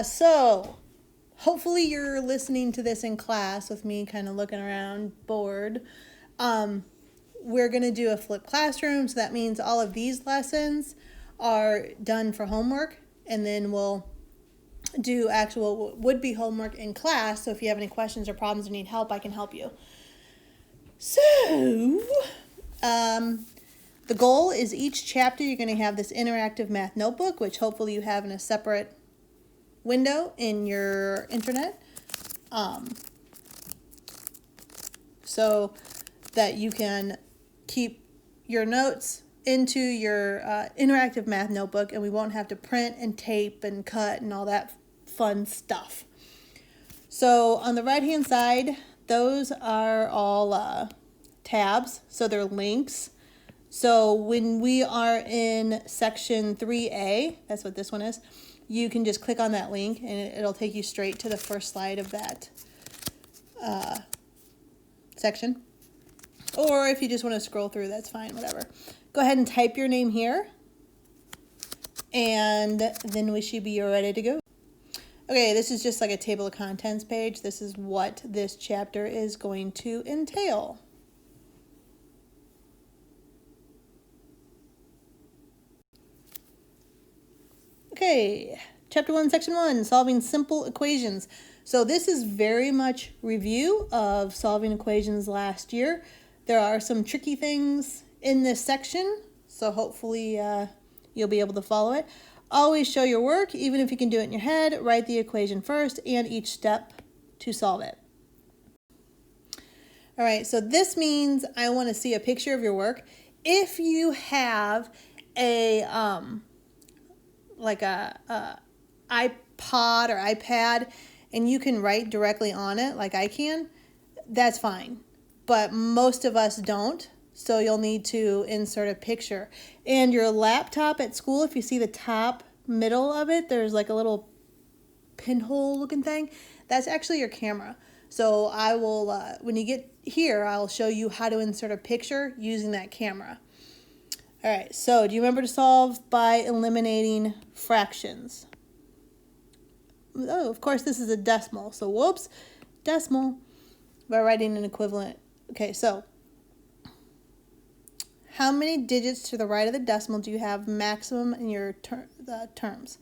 So hopefully you're listening to this in class with me kind of looking around bored. We're going to do a flipped classroom. So that means all of these lessons are done for homework, and then we'll do actual would-be homework in class. So if you have any questions or problems or need help, I can help you. So, the goal is each chapter you're going to have this interactive math notebook, which hopefully you have in a separate window in your internet, so that you can keep your notes into your interactive math notebook, and we won't have to print and tape and cut and all that fun stuff. So on the right hand side, those are all tabs, so they're links. So when we are in section 3A, that's what this one is, you can just click on that link and it'll take you straight to the first slide of that section. Or if you just want to scroll through, that's fine, whatever. Go ahead and type your name here, and then we should be ready to go. Okay, this is just like a table of contents page. This is what this chapter is going to entail. Okay, chapter 1, section 1, solving simple equations. So this is very much review of solving equations last year. There are some tricky things in this section, so hopefully you'll be able to follow it. Always show your work, even if you can do it in your head. Write the equation first and each step to solve it. All right, so this means I want to see a picture of your work. If you have a like a iPod or iPad and you can write directly on it like I can, that's fine. But most of us don't, so you'll need to insert a picture. And your laptop at school, if you see the top middle of it, there's like a little pinhole looking thing. That's actually your camera. So I will, when you get here, I'll show you how to insert a picture using that camera. All right, so do you remember to solve by eliminating fractions? Oh, of course, this is a decimal. So whoops, decimal, by writing an equivalent. Okay, so how many digits to the right of the decimal do you have maximum in your terms?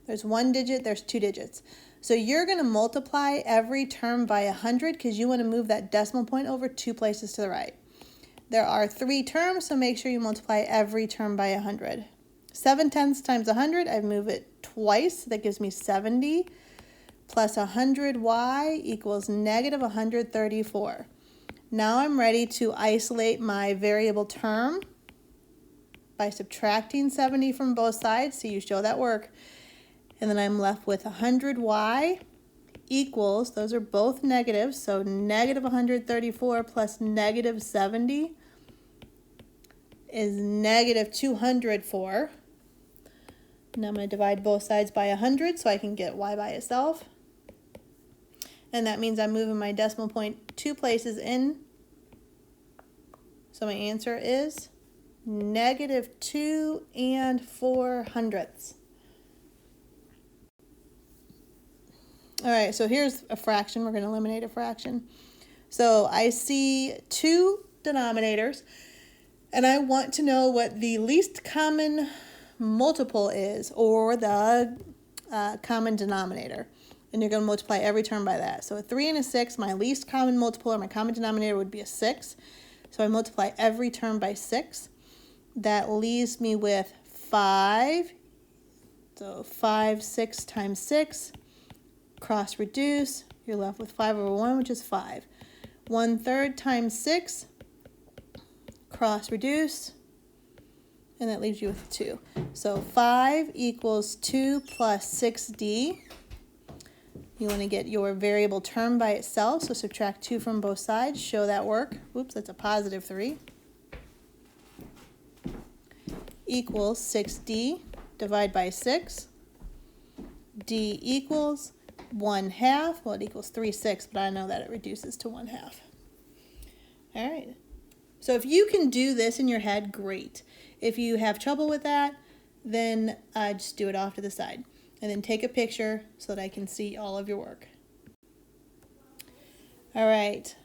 There's one digit, there's two digits. So you're going to multiply every term by 100 because you want to move that decimal point over 2 places to the right. There are 3 terms, so make sure you multiply every term by 100. 7/10 times 100, I move it twice. That gives me 70 plus 100y equals negative 134. Now I'm ready to isolate my variable term by subtracting 70 from both sides, so you show that work. And then I'm left with 100y equals, those are both negatives, so negative 134 plus negative 70 is negative 204. Now I'm going to divide both sides by 100 so I can get y by itself. And that means I'm moving my decimal point 2 places in. So my answer is negative 2 4/100. All right, so here's a fraction. We're going to eliminate a fraction. So I see 2 denominators, and I want to know what the least common multiple is, or the common denominator. And you're going to multiply every term by that. So a 3 and a 6, my least common multiple or my common denominator would be a 6. So I multiply every term by 6. That leaves me with 5. So 5, 6 times 6. Cross reduce. You're left with 5/1, which is 5. 1/3 times 6. Cross reduce. And that leaves you with 2. So 5 equals 2 plus 6d. You want to get your variable term by itself, so subtract 2 from both sides. Show that work. Oops, that's a positive 3. Equals 6d. Divide by 6. d equals 1/2. Well, it equals 3/6, but I know that it reduces to 1/2. All right. So if you can do this in your head, great. If you have trouble with that, then just do it off to the side. and then take a picture so that I can see all of your work. All right,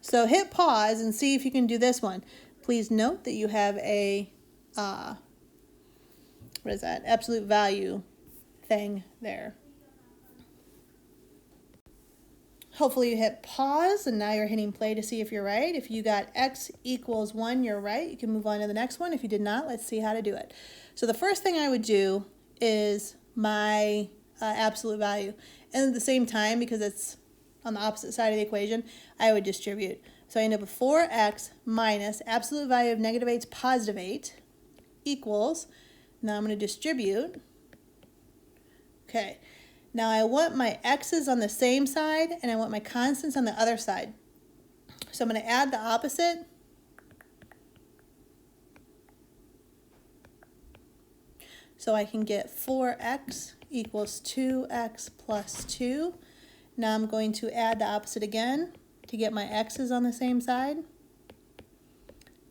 so hit pause and see if you can do this one. Please note that you have a, what is that, absolute value thing there. Hopefully you hit pause and now you're hitting play to see if you're right. If you got x equals 1, you're right. You can move on to the next one. If you did not, let's see how to do it. So the first thing I would do is my absolute value. And at the same time, because it's on the opposite side of the equation, I would distribute. So I end up with 4x minus absolute value of negative 8 is positive 8 equals, now I'm going to distribute. Okay. Now I want my x's on the same side and I want my constants on the other side. So I'm going to add the opposite. So I can get 4x equals 2x plus 2. Now I'm going to add the opposite again to get my x's on the same side.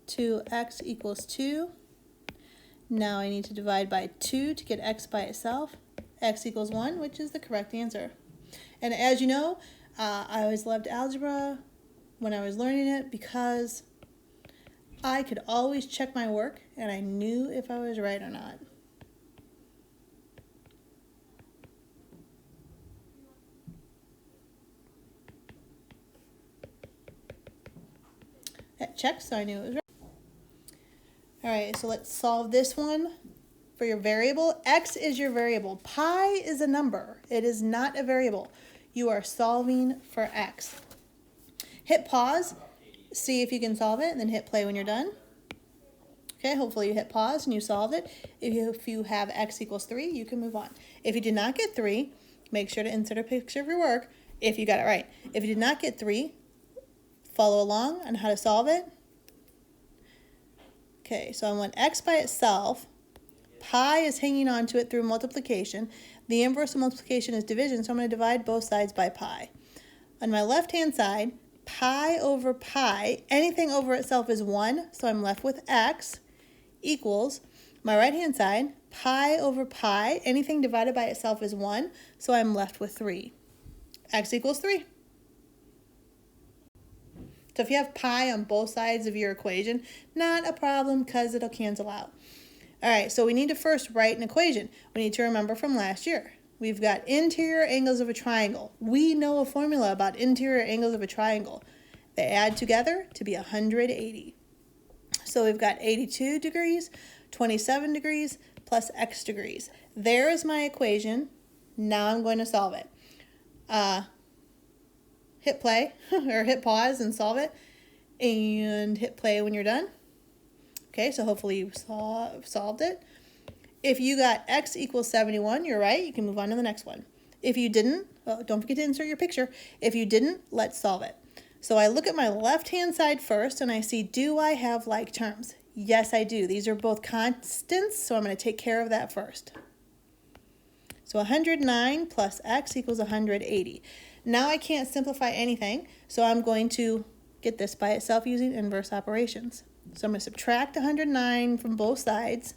2x equals 2. Now I need to divide by 2 to get x by itself. X equals 1, which is the correct answer. And as you know, I always loved algebra when I was learning it because I could always check my work and I knew if I was right or not. That checked, so I knew it was right. All right, so let's solve this one. For your variable, x is your variable. Pi is a number. It is not a variable. You are solving for x. Hit pause, see if you can solve it, and then hit play when you're done. Okay, hopefully you hit pause and you solved it. If you have x equals 3, you can move on. If you did not get 3, make sure to insert a picture of your work if you got it right. If you did not get 3, follow along on how to solve it. Okay, so I want x by itself. Pi is hanging on to it through multiplication. The inverse of multiplication is division, so I'm going to divide both sides by pi. On my left-hand side, pi over pi, anything over itself is 1, so I'm left with x equals, my right-hand side, pi over pi, anything divided by itself is 1, so I'm left with 3. X equals 3. So if you have pi on both sides of your equation, not a problem because it'll cancel out. All right, so we need to first write an equation. We need to remember from last year. We've got interior angles of a triangle. We know a formula about interior angles of a triangle. They add together to be 180. So we've got 82 degrees, 27 degrees, plus x degrees. There is my equation. Now I'm going to solve it. Hit play, or hit pause and solve it, and hit play when you're done. Okay, so hopefully you solved it. If you got x equals 71, you're right. You can move on to the next one. If you didn't, well, don't forget to insert your picture. If you didn't, let's solve it. So I look at my left-hand side first, and I see, do I have like terms? Yes, I do. These are both constants, so I'm going to take care of that first. So 109 plus x equals 180. Now I can't simplify anything, so I'm going to get this by itself using inverse operations. So I'm going to subtract 109 from both sides.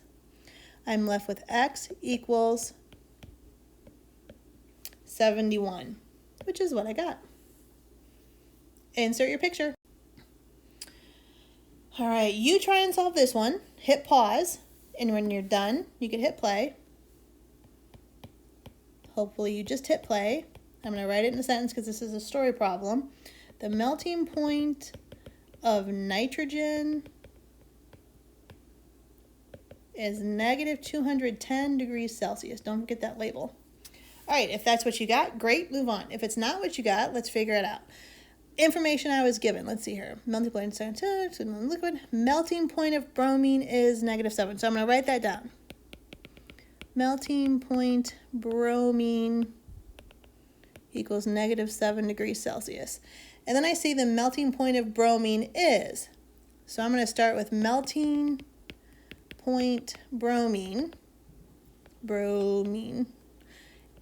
I'm left with x equals 71, which is what I got. Insert your picture. All right, you try and solve this one. Hit pause, and when you're done, you can hit play. Hopefully you just hit play. I'm going to write it in a sentence because this is a story problem. The melting point of nitrogen is negative 210 degrees Celsius. Don't forget that label. All right, if that's what you got, great, move on. If it's not what you got, let's figure it out. Information I was given, let's see here. Melting point of liquid. Melting point of bromine is -7. So I'm going to write that down. Melting point bromine equals -7 degrees Celsius. And then I see the melting point of bromine is. So I'm going to start with melting point bromine. Bromine.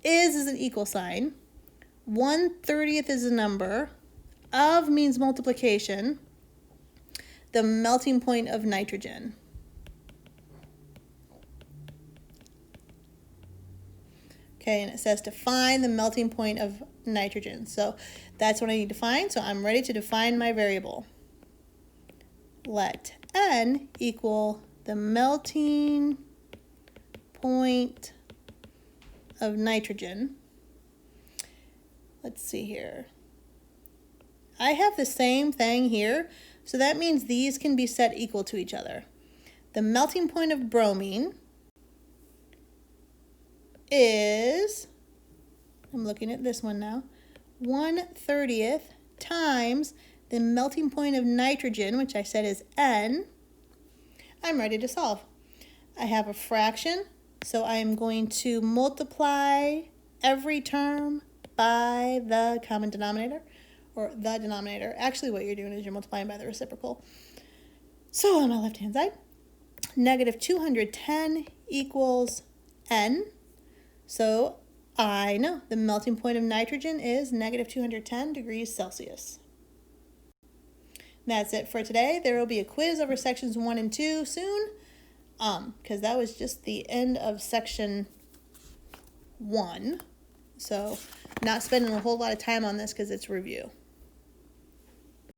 Is an equal sign. 1/30 is a number. Of means multiplication. The melting point of nitrogen. Okay, and it says to find the melting point of nitrogen. So that's what I need to find. So I'm ready to define my variable. Let N equal the melting point of nitrogen. Let's see here. I have the same thing here, so that means these can be set equal to each other. The melting point of bromine is, I'm looking at this one now, 1/30 times the melting point of nitrogen, which I said is N. I'm ready to solve. I have a fraction, so I am going to multiply every term by the common denominator, or the denominator. Actually, what you're doing is you're multiplying by the reciprocal. So on my left-hand side, negative 210 equals N. So I know the melting point of nitrogen is negative 210 degrees Celsius. That's it for today. There will be a quiz over sections 1 and 2 soon, because that was just the end of section 1. So not spending a whole lot of time on this because it's review.